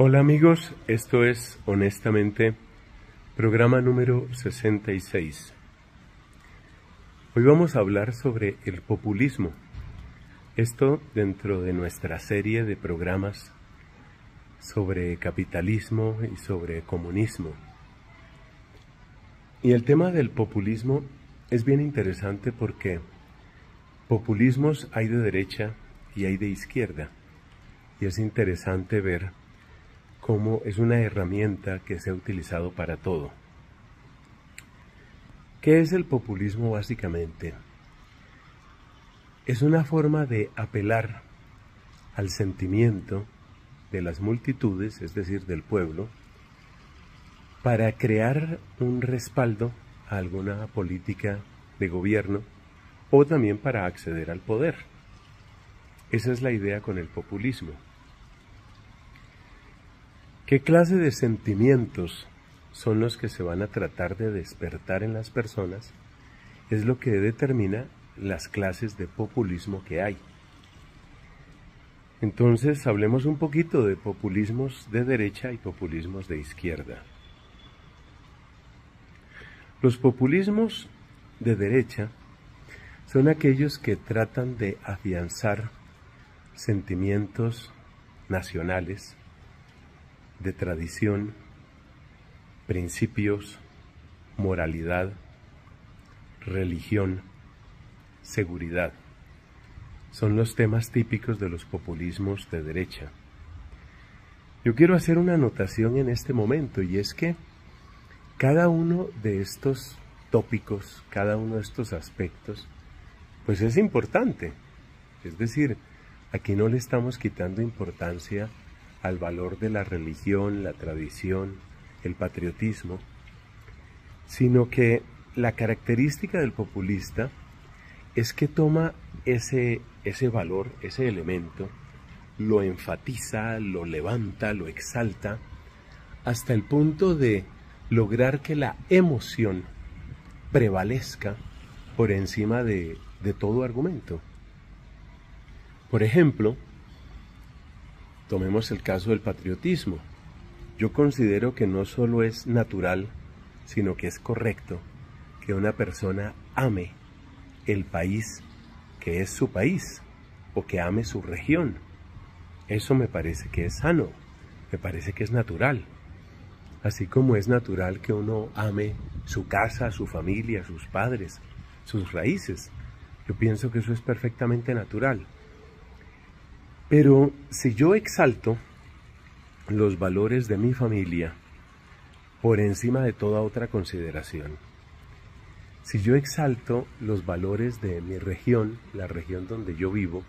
Hola amigos, esto es Honestamente, programa número 66. Hoy vamos a hablar sobre el populismo. Esto dentro de nuestra serie de programas sobre capitalismo y sobre comunismo. Y el tema del populismo es bien interesante porque populismos hay de derecha y hay de izquierda. Y es interesante ver cómo es una herramienta que se ha utilizado para todo. ¿Qué es el populismo básicamente? Es una forma de apelar al sentimiento de las multitudes, es decir, del pueblo, para crear un respaldo a alguna política de gobierno o también para acceder al poder. Esa es la idea con el populismo. ¿Qué clase de sentimientos son los que se van a tratar de despertar en las personas? Es lo que determina las clases de populismo que hay. Entonces, hablemos un poquito de populismos de derecha y populismos de izquierda. Los populismos de derecha son aquellos que tratan de afianzar sentimientos nacionales, de tradición, principios, moralidad, religión, seguridad. Son los temas típicos de los populismos de derecha. Yo quiero hacer una anotación en este momento, y es que cada uno de estos tópicos, cada uno de estos aspectos, pues es importante. Es decir, aquí no le estamos quitando importancia al valor de la religión, la tradición, el patriotismo, sino que la característica del populista es que toma ese valor, ese elemento, lo enfatiza, lo levanta, lo exalta, hasta el punto de lograr que la emoción prevalezca por encima de todo argumento. Por ejemplo, tomemos el caso del patriotismo. Yo considero que no solo es natural, sino que es correcto que una persona ame el país que es su país, o que ame su región. Eso me parece que es sano, me parece que es natural. Así como es natural que uno ame su casa, su familia, sus padres, sus raíces. Yo pienso que eso es perfectamente natural. Pero si yo exalto los valores de mi familia por encima de toda otra consideración, si yo exalto los valores de mi región, la región donde yo vivo,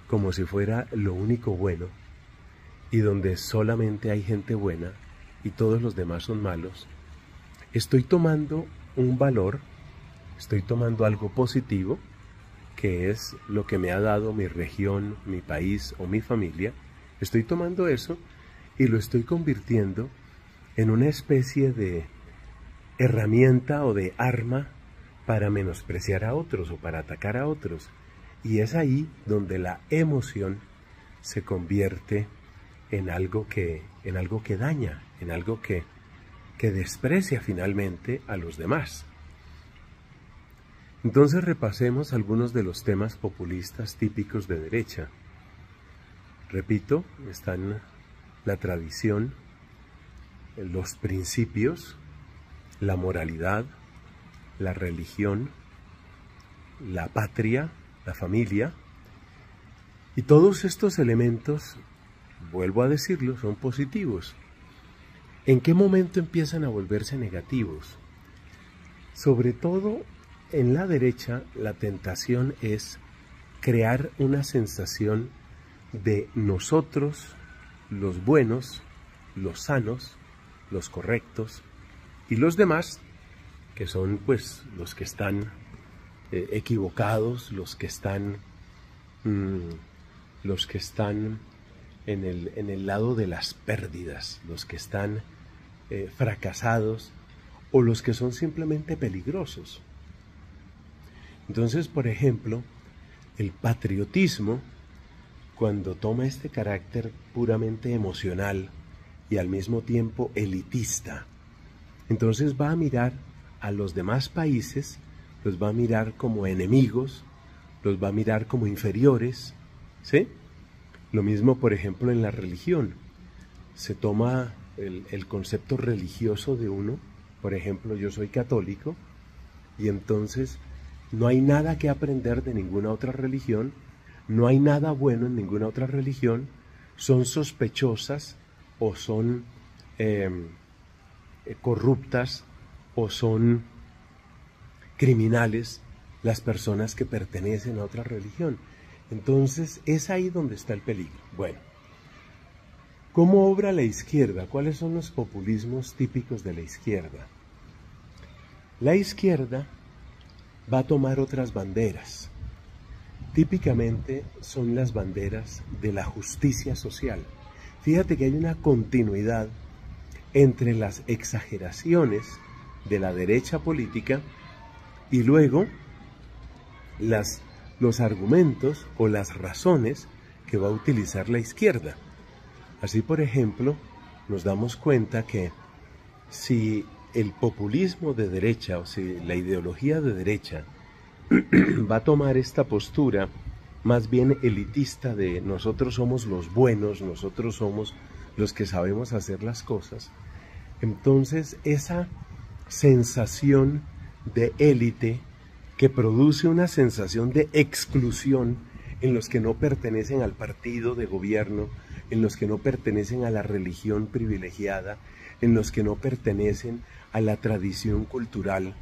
como si fuera lo único bueno, y donde solamente hay gente buena y todos los demás son malos, estoy tomando un valor, estoy tomando algo positivo, que es lo que me ha dado mi región, mi país o mi familia. Estoy tomando eso y lo estoy convirtiendo en una especie de herramienta o de arma para menospreciar a otros o para atacar a otros. Y es ahí donde la emoción se convierte en algo que daña, en algo que desprecia finalmente a los demás. Entonces repasemos algunos de los temas populistas típicos de derecha. Repito, están la tradición, los principios, la moralidad, la religión, la patria, la familia. Y todos estos elementos, vuelvo a decirlo, son positivos. ¿En qué momento empiezan a volverse negativos? Sobre todo en la derecha, la tentación es crear una sensación de nosotros, los buenos, los sanos, los correctos, y los demás, que son pues los que están equivocados, los que están en el lado de las pérdidas, los que están fracasados, o los que son simplemente peligrosos. Entonces, por ejemplo, el patriotismo, cuando toma este carácter puramente emocional, y al mismo tiempo elitista. Entonces va a mirar a los demás países, los va a mirar como enemigos, los va a mirar como inferiores, ¿sí? Lo mismo, por ejemplo, en la religión. Se toma el concepto religioso de uno. Por ejemplo, yo soy católico y entonces no hay nada que aprender de ninguna otra religión, no hay nada bueno en ninguna otra religión, son sospechosas o son corruptas o son criminales las personas que pertenecen a otra religión. Entonces es ahí donde está el peligro. Bueno, ¿cómo obra la izquierda? ¿Cuáles son los populismos típicos de la izquierda? La izquierda va a tomar otras banderas. Típicamente son las banderas de la justicia social. Fíjate que hay una continuidad entre las exageraciones de la derecha política y luego los argumentos o las razones que va a utilizar la izquierda. Así, por ejemplo, nos damos cuenta que si el populismo de derecha o si la ideología de derecha va a tomar esta postura más bien elitista de nosotros somos los buenos, nosotros somos los que sabemos hacer las cosas, entonces esa sensación de élite que produce una sensación de exclusión en los que no pertenecen al partido de gobierno, en los que no pertenecen a la religión privilegiada, en los que no pertenecen a la tradición cultural.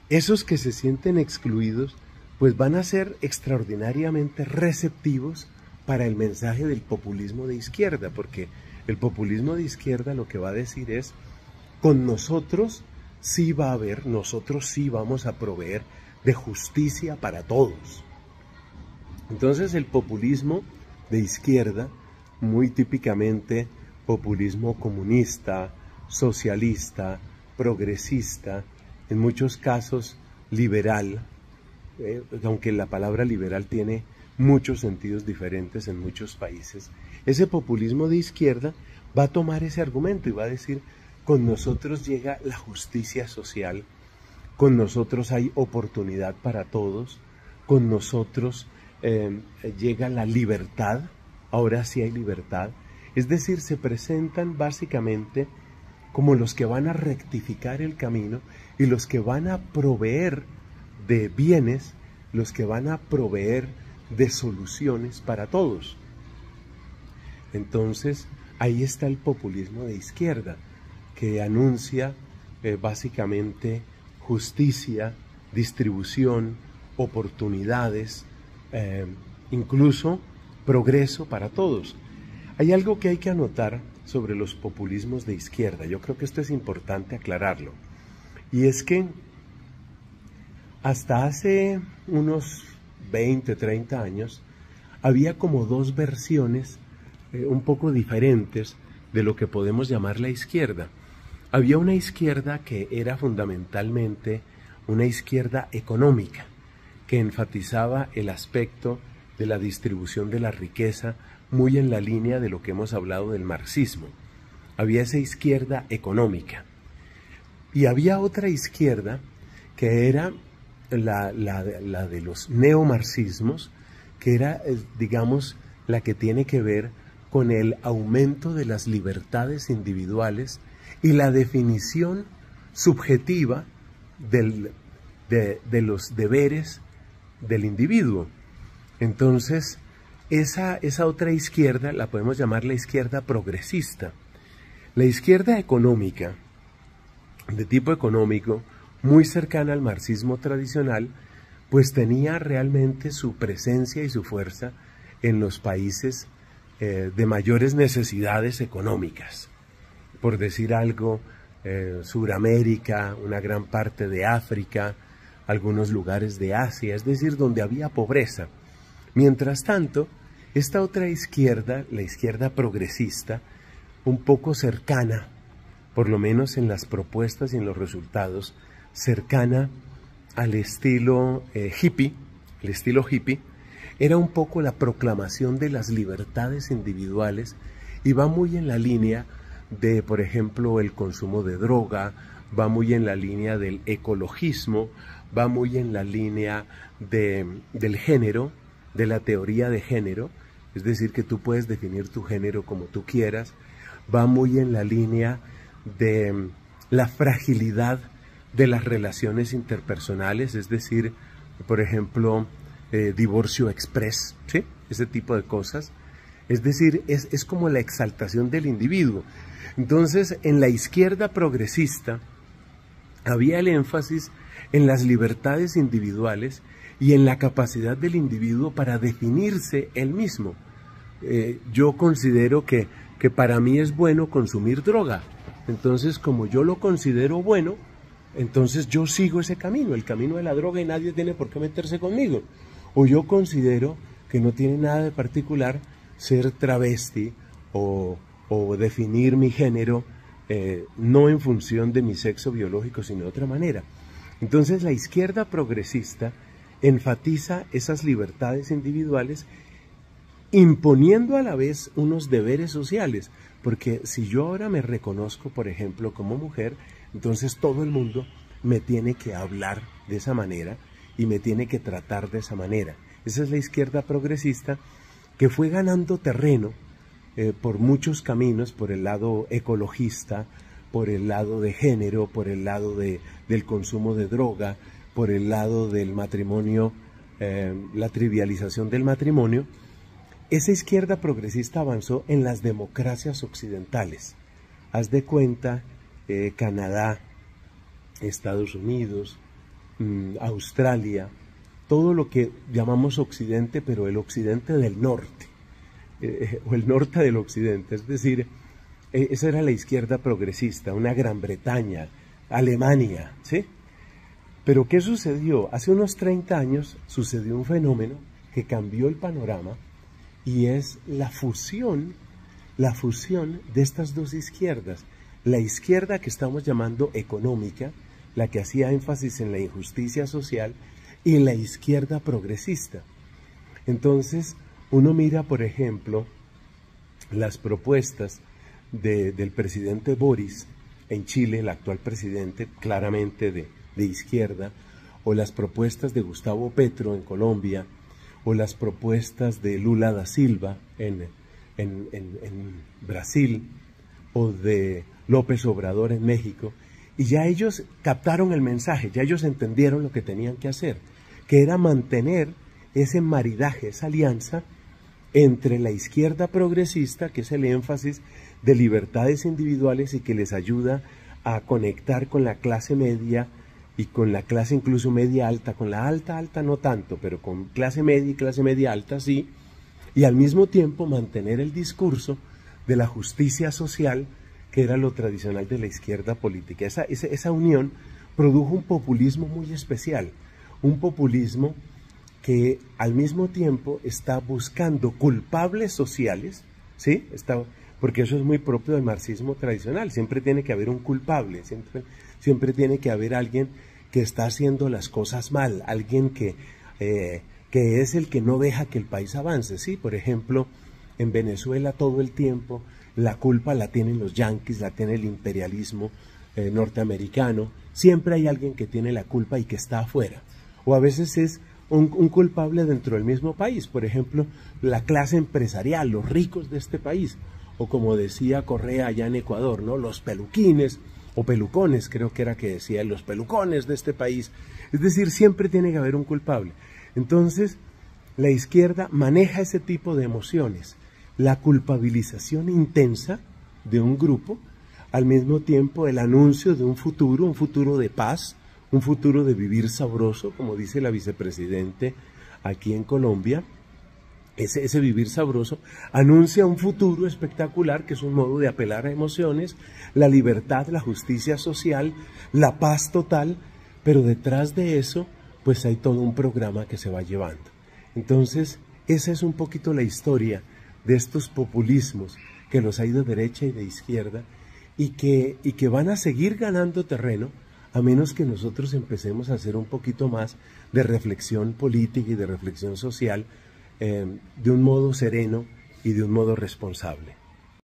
Esos que se sienten excluidos, pues van a ser extraordinariamente receptivos para el mensaje del populismo de izquierda, porque el populismo de izquierda lo que va a decir es, con nosotros sí va a haber, nosotros sí vamos a proveer de justicia para todos. Entonces el populismo de izquierda, muy típicamente populismo comunista, socialista, progresista, en muchos casos liberal, aunque la palabra liberal tiene muchos sentidos diferentes en muchos países, ese populismo de izquierda va a tomar ese argumento y va a decir, con nosotros llega la justicia social, con nosotros hay oportunidad para todos, con nosotros llega la libertad, ahora sí hay libertad. Es decir, se presentan básicamente como los que van a rectificar el camino y los que van a proveer de bienes, los que van a proveer de soluciones para todos. Entonces, ahí está el populismo de izquierda, que anuncia básicamente justicia, distribución, oportunidades, incluso progreso para todos. Hay algo que hay que anotar sobre los populismos de izquierda. Yo creo que esto es importante aclararlo. Y es que hasta hace unos 20, 30 años, había como dos versiones un poco diferentes de lo que podemos llamar la izquierda. Había una izquierda que era fundamentalmente una izquierda económica, que enfatizaba el aspecto de la distribución de la riqueza, muy en la línea de lo que hemos hablado del marxismo. Había esa izquierda económica. Y había otra izquierda que era la de los neomarxismos, que era, digamos, la que tiene que ver con el aumento de las libertades individuales y la definición subjetiva de los deberes del individuo. Entonces, esa otra izquierda la podemos llamar la izquierda progresista. La izquierda económica, de tipo económico, muy cercana al marxismo tradicional, pues tenía realmente su presencia y su fuerza en los países de mayores necesidades económicas. Por decir algo, Suramérica, una gran parte de África, algunos lugares de Asia, es decir, donde había pobreza. Mientras tanto, esta otra izquierda, la izquierda progresista, un poco cercana, por lo menos en las propuestas y en los resultados, cercana al estilo hippie, el estilo hippie, era un poco la proclamación de las libertades individuales y va muy en la línea de, por ejemplo, el consumo de droga, va muy en la línea del ecologismo, va muy en la línea del género, de la teoría de género, es decir, que tú puedes definir tu género como tú quieras, va muy en la línea de la fragilidad de las relaciones interpersonales, es decir, por ejemplo, divorcio express, ¿sí? Ese tipo de cosas. Es decir, es como la exaltación del individuo. Entonces, en la izquierda progresista había el énfasis en las libertades individuales y en la capacidad del individuo para definirse él mismo. Yo considero que para mí es bueno consumir droga. Entonces, como yo lo considero bueno, entonces yo sigo ese camino, el camino de la droga, y nadie tiene por qué meterse conmigo. O yo considero que no tiene nada de particular ser travesti o definir mi género no en función de mi sexo biológico, sino de otra manera. Entonces la izquierda progresista enfatiza esas libertades individuales, imponiendo a la vez unos deberes sociales, porque si yo ahora me reconozco, por ejemplo, como mujer, entonces todo el mundo me tiene que hablar de esa manera y me tiene que tratar de esa manera. Esa es la izquierda progresista, que fue ganando terreno por muchos caminos, por el lado ecologista, por el lado de género, por el lado del consumo de droga, por el lado del matrimonio, la trivialización del matrimonio. Esa izquierda progresista avanzó en las democracias occidentales. Haz de cuenta, Canadá, Estados Unidos, Australia, todo lo que llamamos occidente, pero el occidente del norte, o el norte del occidente, es decir, esa era la izquierda progresista, una Gran Bretaña, Alemania, ¿sí? Pero ¿qué sucedió? Hace unos 30 años sucedió un fenómeno que cambió el panorama, y es la fusión de estas dos izquierdas. La izquierda que estamos llamando económica, la que hacía énfasis en la injusticia social, y la izquierda progresista. Entonces, uno mira, por ejemplo, las propuestas del presidente Boris en Chile, el actual presidente claramente de izquierda, o las propuestas de Gustavo Petro en Colombia, o las propuestas de Lula da Silva en Brasil, o de López Obrador en México, y ya ellos captaron el mensaje, ya ellos entendieron lo que tenían que hacer, que era mantener ese maridaje, esa alianza entre la izquierda progresista, que es el énfasis de libertades individuales y que les ayuda a conectar con la clase media y con la clase incluso media alta, con la alta no tanto, pero con clase media y clase media alta sí, y al mismo tiempo mantener el discurso de la justicia social, que era lo tradicional de la izquierda política. Esa unión produjo un populismo muy especial, un populismo que al mismo tiempo está buscando culpables sociales, ¿sí? Porque eso es muy propio del marxismo tradicional, siempre tiene que haber un culpable, siempre tiene que haber alguien que está haciendo las cosas mal, alguien que es el que no deja que el país avance, ¿sí? Por ejemplo, en Venezuela todo el tiempo la culpa la tienen los yanquis, la tiene el imperialismo norteamericano, siempre hay alguien que tiene la culpa y que está afuera, o a veces es un culpable dentro del mismo país, por ejemplo, la clase empresarial, los ricos de este país, o como decía Correa allá en Ecuador, ¿no? Los peluquines, o pelucones, creo que era que decía, los pelucones de este país, es decir, siempre tiene que haber un culpable. Entonces, la izquierda maneja ese tipo de emociones, la culpabilización intensa de un grupo, al mismo tiempo el anuncio de un futuro de paz, un futuro de vivir sabroso, como dice la vicepresidente aquí en Colombia. Ese vivir sabroso anuncia un futuro espectacular, que es un modo de apelar a emociones, la libertad, la justicia social, la paz total, pero detrás de eso, pues hay todo un programa que se va llevando. Entonces, esa es un poquito la historia de estos populismos que los hay de derecha y de izquierda, y que van a seguir ganando terreno, a menos que nosotros empecemos a hacer un poquito más de reflexión política y de reflexión social, de un modo sereno y de un modo responsable.